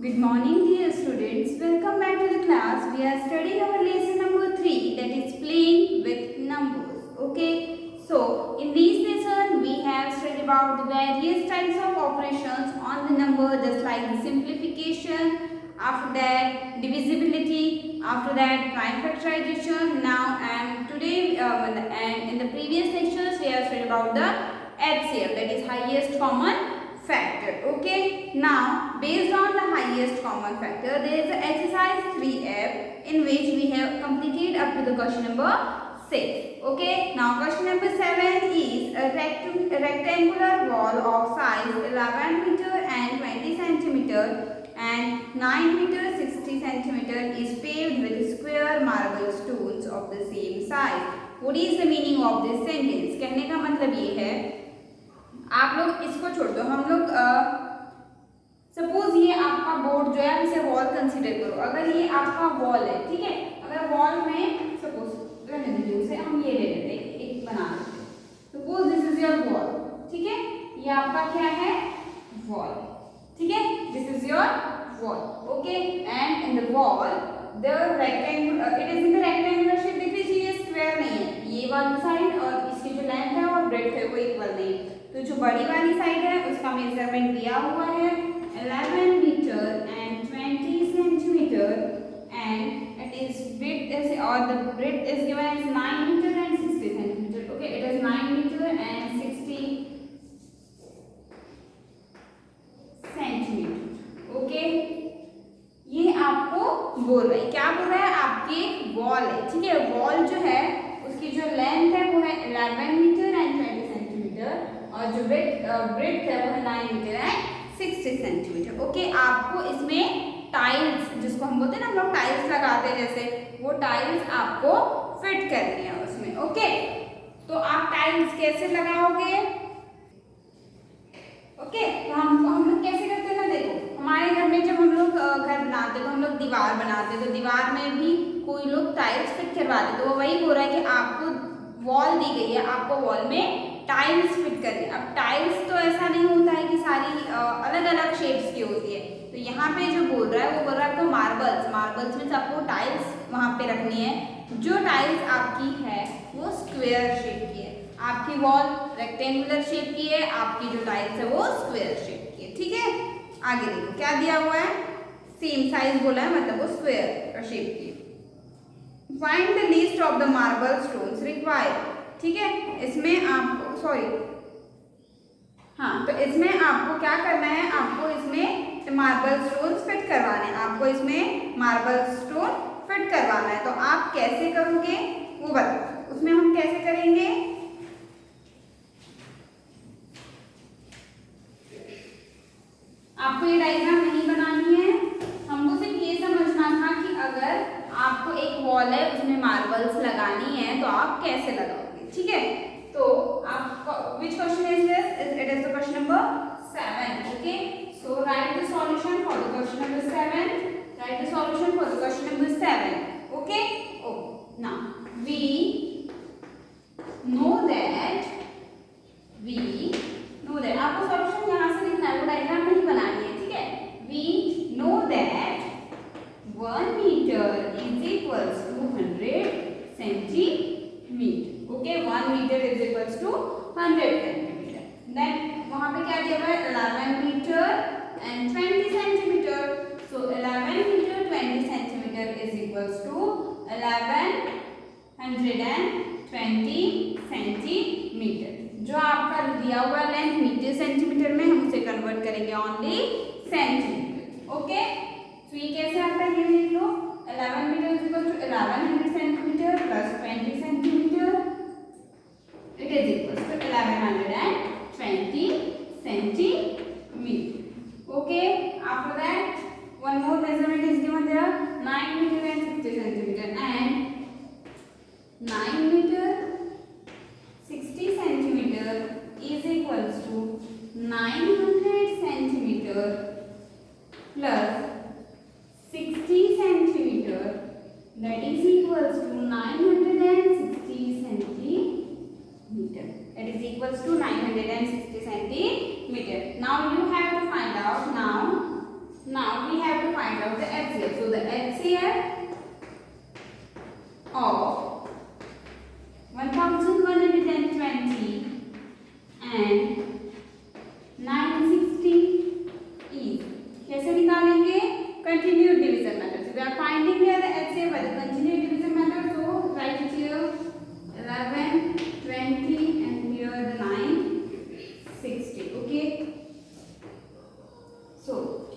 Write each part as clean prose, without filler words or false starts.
Good morning, dear students. Welcome back to the class. We are studying our lesson number 3, that is playing with numbers. Okay. So in this lesson we have studied about the various types of operations on the number, just like the simplification, after that divisibility, after that prime factorization. Now and today and in the previous lectures we have studied about the HCF, that is highest common factor. Okay, now based on the highest common factor, there is exercise 3F in which we have completed up to the question number 6. Okay, now question number 7 is a rectangular wall of size 11 meter and 20 centimeter and 9 meter 60 centimeter is paved with square marble stones of the same size. What is the meaning of this sentence? कहने का मतलब ये है, आप लोग इसको छोड़ दो, हम लोग सपोज ये आपका बोर्ड जो है, आप इसे वॉल कंसीडर करो। अगर ये आपका वॉल है, ठीक है, अगर वॉल में सपोज रहने दीजिए उसे, हम ये ले लेते हैं, एक बना लेते हैं। Suppose this is your wall, ठीक है, ये आपका क्या है, वॉल, ठीक है, this is your wall. Okay, and in the wall the rectangular, it is in the rectangular shape. देख लीजिए ये स्क्वायर नहीं है, ये वाली साइड और इसकी जो लेंथ है और ब्रेड्थ है वो इक्वल नहीं है। तो जो बड़ी वाली साइड है उसका मेजरमेंट दिया हुआ है 11 metre and 20 centimetre and it is width is और the breadth is given as 9 metre and 60 centimetre. Okay, it is 9 metre and 60 centimetre. Okay, ये आपको बोल रहा है, क्या बोल रहा है, आपकी वॉल है, ठीक है, वॉल जो है उसकी जो लेंथ है वो है 11 मीटर एंड 20 सेंटीमीटर और जो ब्रेड्थ है वो है 9 मीटर एंड 60 सेंटीमीटर। ओके, आपको इसमें टाइल्स, जिसको हम बोलते हैं ना, हम लोग टाइल्स लगाते हैं जैसे, वो टाइल्स आपको फिट करनी है उसमें। ओके, तो आप टाइल्स कैसे लगाओगे? ओके, तो हम लोग कैसे करते हैं ना, देखो हमारे घर में जब हम लोग घर बनाते हैं तो हम लोग दीवार बनाते हैं, तो दीवार में भी कोई लोग टाइल्स फिट करवाते, तो वो वही बोल रहा है कि आपको वॉल दी गई है, आपको वॉल में टाइल्स फिट करनी। अब टाइल्स तो ऐसा नहीं होता है कि सारी अलग अलग शेप्स की होती है, तो यहाँ पे जो बोल रहा है वो बोल रहा है आपको मार्बल्स में आपको टाइल्स वहाँ पे रखनी है। जो टाइल्स आपकी है वो स्क्वायर शेप की है, आपकी वॉल रेक्टेंगुलर शेप की है, आपकी जो टाइल्स है वो स्क्वायर शेप की है। ठीक है, आगे देखो क्या दिया हुआ है, सेम साइज बोला है, मतलब वो स्क्वायर शेप की। Find the list of the marble stones required. ठीक है, इसमें आपको हाँ, तो इसमें आपको क्या करना है, आपको इसमें मार्बल स्टोन फिट करवाने हैं, आपको इसमें मार्बल स्टोन फिट करवाना है। तो आप कैसे करोगे वो बताओ, उसमें हम कैसे करेंगे? आपको ये डायग्राम नहीं बनानी है, हमको सिर्फ ये समझना था कि अगर आपको एक वॉल है उसमें मार्बल्स लगानी है तो आप कैसे लगाओगे। ठीक है, तो आप which question is this? It is the question number 7. Okay, so write the solution for the question number 7. Write the solution for the question number 7. Okay, oh now we know that आपको solution यहाँ से लिखना है, वो diagram नहीं बनानी है। ठीक है, we know that 1 meter is equals to 100 centimeter. Okay, 1 meter is equals to 100 centimeter. Then वहाँ पे क्या दिया हुआ है, 11 meter and 20 centimeter. So 11 meter 20 centimeter is equals to 1120 centimeter. जो आपका दिया हुआ लेंथ मीटर सेंटीमीटर में, हम उसे कन्वर्ट करेंगे ओनली सेंटीमीटर। ओके, तो ये कैसे आता है, ये देख लो, 11 metre is equal to 1100 centimetre plus 20 centimetre, it is equal to 1120 centimetre. Okay, after that one more measurement is given there, 9 meter and 60 centimeter, and 9 meter 60 centimeter is equals to 900 centimeter plus 60 centimeter, that is equals to 960 centimeter. That is equals to 960 centimeter. Now you have to find out, now we have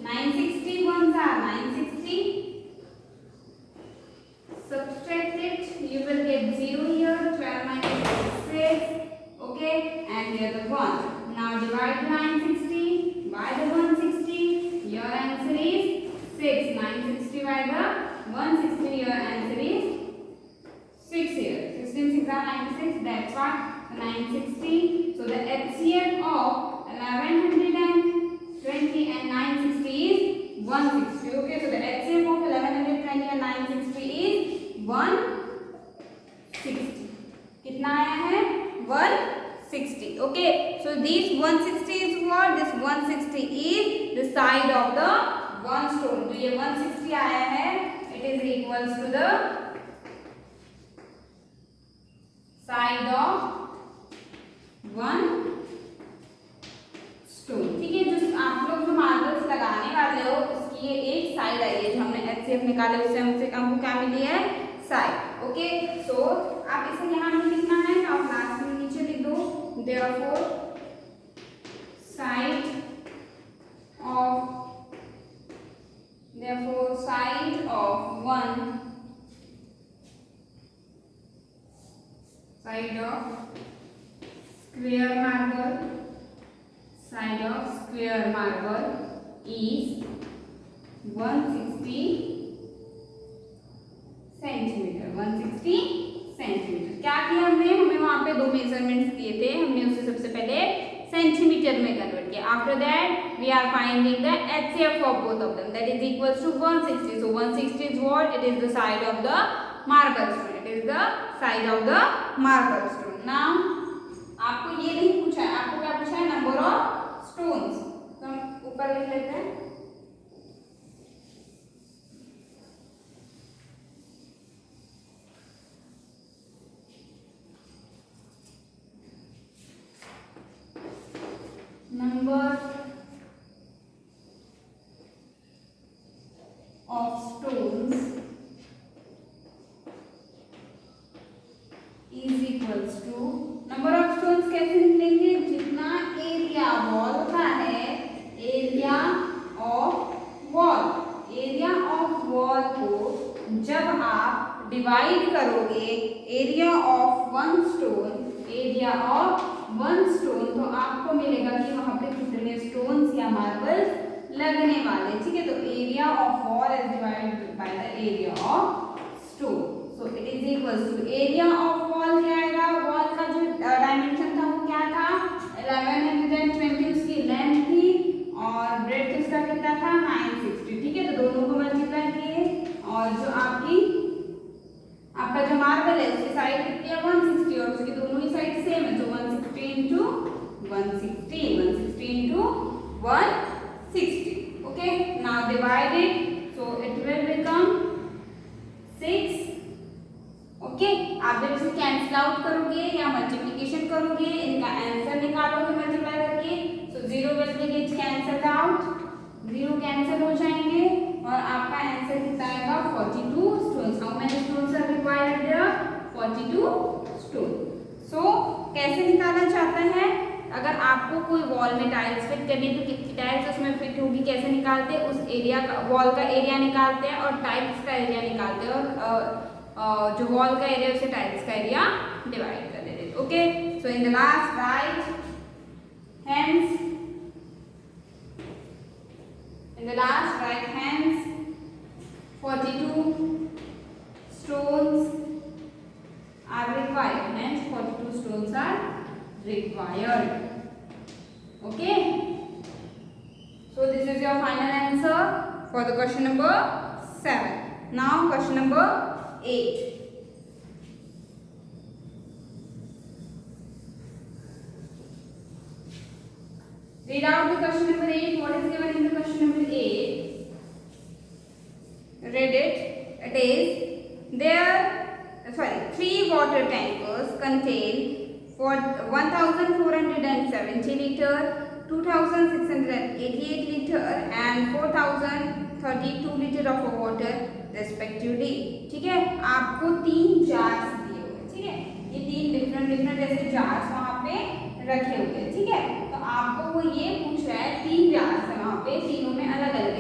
960 ones are 960. Subtract it, you will get 0 here. 12 minus 6. Okay, and here the 1. Now divide 960 by the 160. Your answer is 6. 960 by the 160. Your answer is 6 here. 16 6 are 96. That's what 960. So the HCF of 1120 and 960 is 160. Okay, so the HCF of 1120 and 960 is 160. कितना आया है 160. Okay, so this 160 is what? This 160 is the side of the one stone. तो ये 160 आया है. It is equals to the side of one stone. ठीक है, जो आप लोग जो मार्बल्स लगाने वाले हो उसकी ये एक साइड आई है. जो हमने HCF निकाले उससे हमको क्या मिली है? साइड. ओके, सो आप इसे यहाँ में लिखना है. आप लास्ट में नीचे लिख दो. Therefore side of one side of square marble is 160 centimetre. 160 centimetre. क्या किया हमने? हमें वहां पे दो मेजरमेंट्स दिए थे. हमने उसे सबसे पहले सेंटीमीटर में कन्वर्ट किया. After that we are finding the HCF of both of them. That is equals to 160. So 160 is what? It is the side of the marble stone. It is the side of the marble stone. Now आपको ये नहीं पूछा है. आपको क्या पूछा है? Number of stones. तो हम ऊपर लिख लेते हैं. Number of stones is equals to number of stones कैसे निकलेंगे? जितना एरिया वॉल का है, एरिया ऑफ वॉल को जब आप डिवाइड करोगे एरिया ऑफ वन स्टोन तो आपको मिलेगा कि वहां पे कितने स्टोन्स या मार्बल्स लगने वाले. ठीक है, तो area of wall is divided by the area of stone. So it is equals to area of wall क्या आएगा? वॉल का जो डायमेंशन था वो क्या था? 1120 उसकी लेंथ थी और ब्रेड्थ उसका कितना था? 960. ठीक है, तो दोनों को मल्टीप्लाई किए और जो आपका जो मार्बल है उसकी साइड कितनी है? 160 और उसकी दोनों ही साइड सेम है. तो 160 into 160 into 160. Okay, now divide it. So it will become 6. Okay, आप जब इसे कैंसिल आउट करोगे या मल्टीप्लिकेशन करोगे, इनका आंसर निकालोगे मल्टीप्लाई करके. So 0 will be get cancelled out. 0 cancel हो जाएंगे और आपका आंसर कितना आएगा? 42 stones. How many stones are required there? 42 stones. So कैसे निकाला जाता है? अगर आपको कोई वॉल में टाइल्स फिट करनी है तो कितनी टाइल्स उसमें फिट होगी, कैसे निकालते हैं? उस एरिया का, वॉल का एरिया निकालते हैं और टाइल्स का एरिया निकालते हैं और जो वॉल का एरिया उसे टाइल्स का एरिया डिवाइड कर देते हैं. Okay, so in the last right hands 42 stones are required. Hence 42 stones are required. Okay, so this is your final answer for the question number 7. Now question number 8. Read out the question number 8. What is given in the question number 8? Read it. It is there 3 water tankers contain 1470 liter, 2688 liter and 4032 liter of water respectively. ठीक है, आपको 3 jars दिए हुए. ठीक है, ये 3 different ऐसे jars वहाँ पे रखे हुए. ठीक है, तो आपको वो ये पूछ रहा है 3 जार्स है वहाँ पे, तीनों में अलग अलग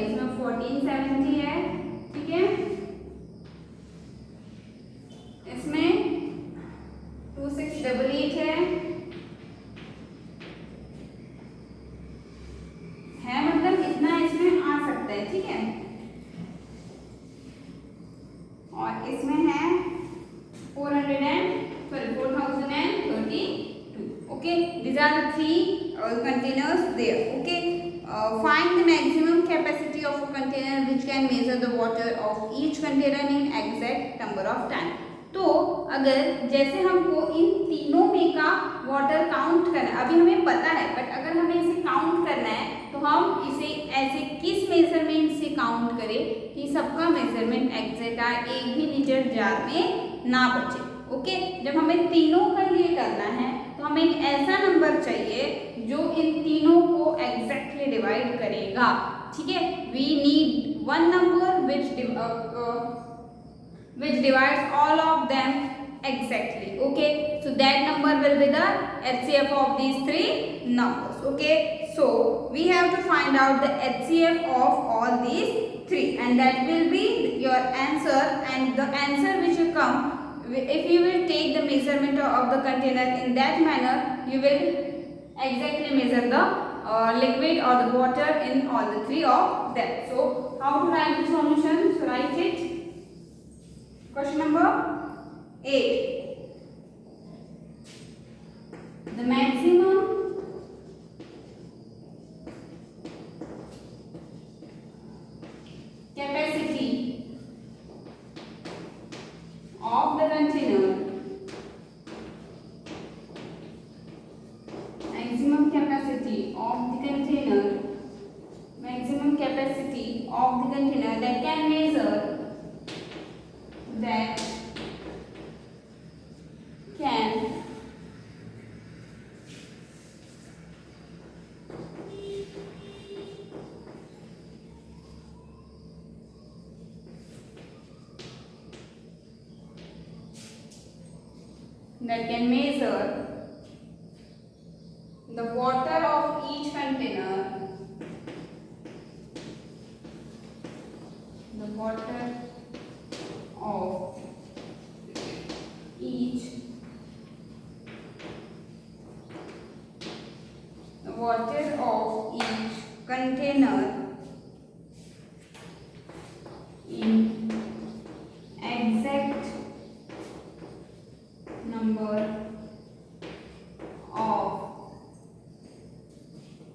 can measure the water of each container in exact number of time. तो अगर जैसे हमको इन तीनों में का वाटर काउंट करना है, अभी हमें पता है, बट अगर हमें इसे काउंट करना है तो हम इसे ऐसे किस मेजरमेंट से काउंट करें कि सबका मेजरमेंट एग्जैक्ट आए, एक भी लीटर जार में ना बचे। ओके, जब हमें तीनों के लिए करना है तो हमें एक ऐसा नंबर चाहिए जो इन तीनों को एग्जैक्टली डिवाइड करेगा। ठीक है, we need one number which divides all of them exactly. Okay, so that number will be the HCF of these three numbers. Okay, so we have to find out the HCF of all these three, and that will be your answer. And the answer which you come, if you will take the measurement of the container in that manner, you will exactly measure the liquid or the water in all the three of them. So how to write the solution? So write it. Question number 8. The maximum capacity of the container, maximum capacity of the container, maximum capacity of the container that can measure, that can measure the water of each container, the water of each, the water of each container in exact number of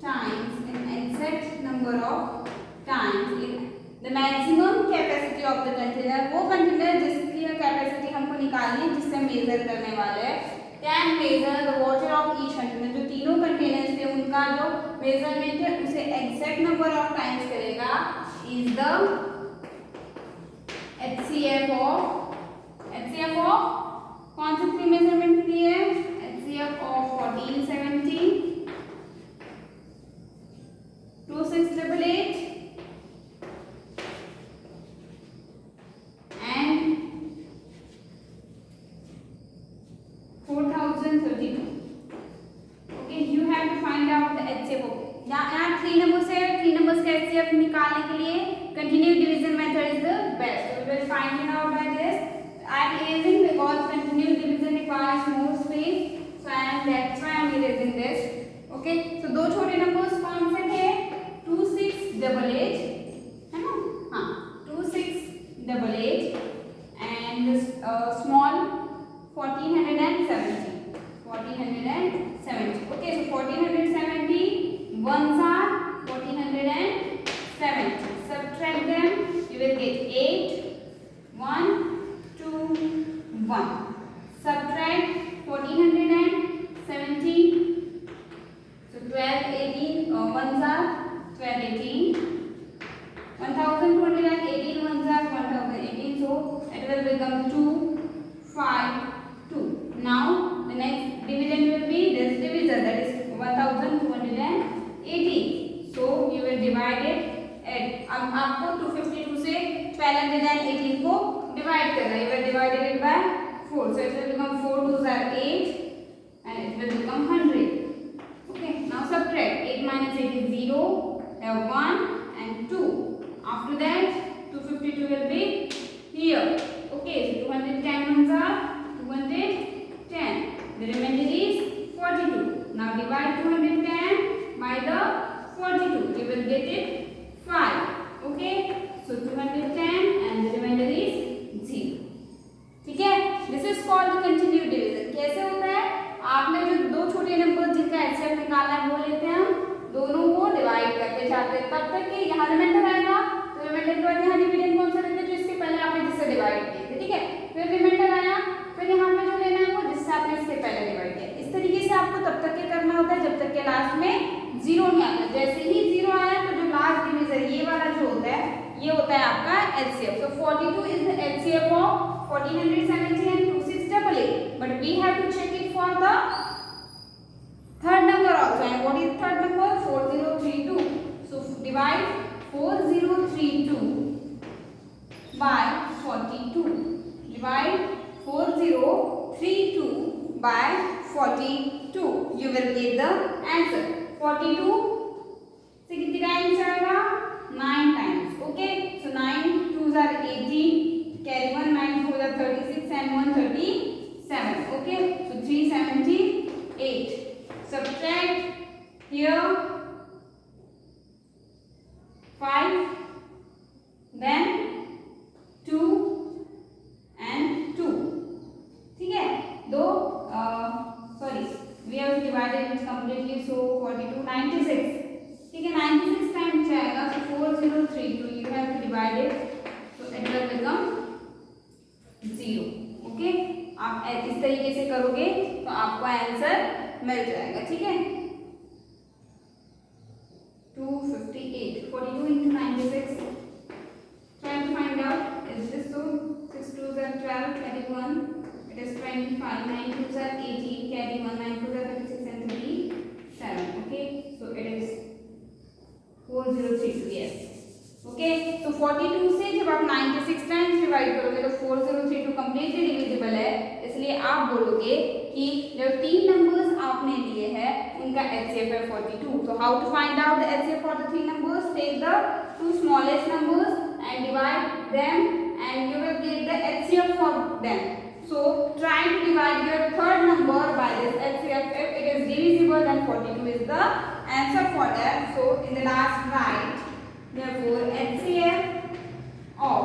times, in exact number of times, in the maximum capacity of the container, वो container जिसकी capacity हमको निकालनी है, जिससे major करने वाले हैं, can measure the water of each container, जो तीनों कंटेनर्स थे उनका जो मेजरमेंट है उसे एग्जैक्ट नंबर ऑफ टाइम्स करेगा, इज द HCF ऑफ कौन से थ्री मेजरमेंट के लिए? HCF of 1470, 2688 and 4032. Okay, you have to find out the HCF of, यहाँ थ्री नंबर्स है, थ्री नंबर्स का HCF निकालने के लिए continue division method is the best. So we will find it out by this. I am erasing because continuous division requires more space, so that's why I am erasing this. Okay, so दो छोटे numbers कौन से थे? 2688 है ना, हाँ 2688 and this small 1470. Okay, so 1470 ones are 1470. Subtract them, you will get 8, 1, 2, 1. Subtract 1470. So 12, 18 ones are 12, 18. 1218 ones are 1018. So it will become 2, 5, 2. Now the next division will be this divisor, that is 1218. So you will divide it. अब आपको 252 से 1218 को divide करना है. You will divide it by 4. So it will become 4 2s are 8 and it will become 100. Okay. Now subtract. 8 minus 8 is 0. 1 and 2. After that 252 will be here. Okay. So 210 ones are 210. The remainder is 42. Now divide 210 by the 42. You will get it 5. Okay, so 210 and the remainder is 0. ठीक है, this is called the continued division. कैसे होता है? आपने जो दो छोटे number जिनका HCF निकालना है वो लेते हैं हम, दोनों को डिवाइड करते जाते हैं तब तक कि ये होता है आपका HCF. So 42 is the HCF of 1470 and 2688. But we have to check it for the third number also. And what is third number? 4032. So divide 4032 by 42. Divide 4032 by 42. You will get the answer. 42 से कितनी times आएगा? 9 times. Okay, so 9 2s are 18, carry 1, 9 4s are 36 and 1 37. Okay, so 378. Subtract here 5, then 2 and 2. ठीक है, दो sorry, we have divided it completely. So 42 96. ठीक है, 96 times जाएगा. So 4032 you have to divide it, so it will become 0. Okay, आप इस तरीके से करोगे तो आपको आंसर मिल जाएगा. ठीक है, 258. 42 into 96. Try to find out, is this so? 6 2s are 12, carry 1, it is 25. 9 2s are 18, carry 1, 9 2s are 36 and 37. Okay, so it is 4032. yes. Okay, तो 42 से जब आप 96 टाइम्स डिवाइड करोगे तो 4032 कंप्लीटली डिविजिबल है. इसलिए आप बोलोगे कि जो तीन नंबर्स आपने लिए हैं उनका HCF है 42. तो how to find out the HCF for the three numbers? Take the two smallest numbers and divide them and you will get the HCF for them. So try to divide your third number by this HCF. If it is divisible, then 42 is the answer for that. So in the last write, therefore HCF of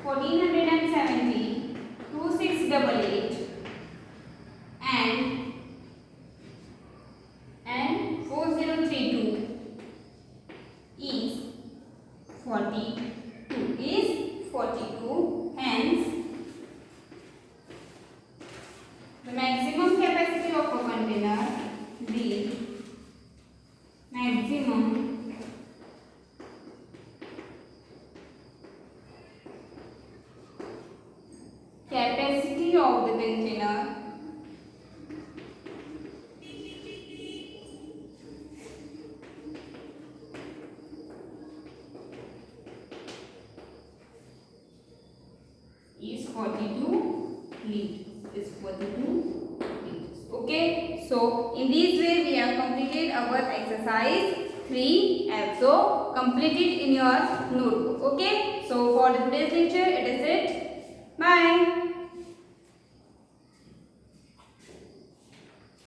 1470, 2688 and 4032 is 42. Hence the maximum capacity of a container, the maximum capacity of the container is 42 liters. Is 42 liters. Okay, so in this way we have completed our exercise 3. Also complete it in your notebook. Okay, so for today's lecture it is it. Bye.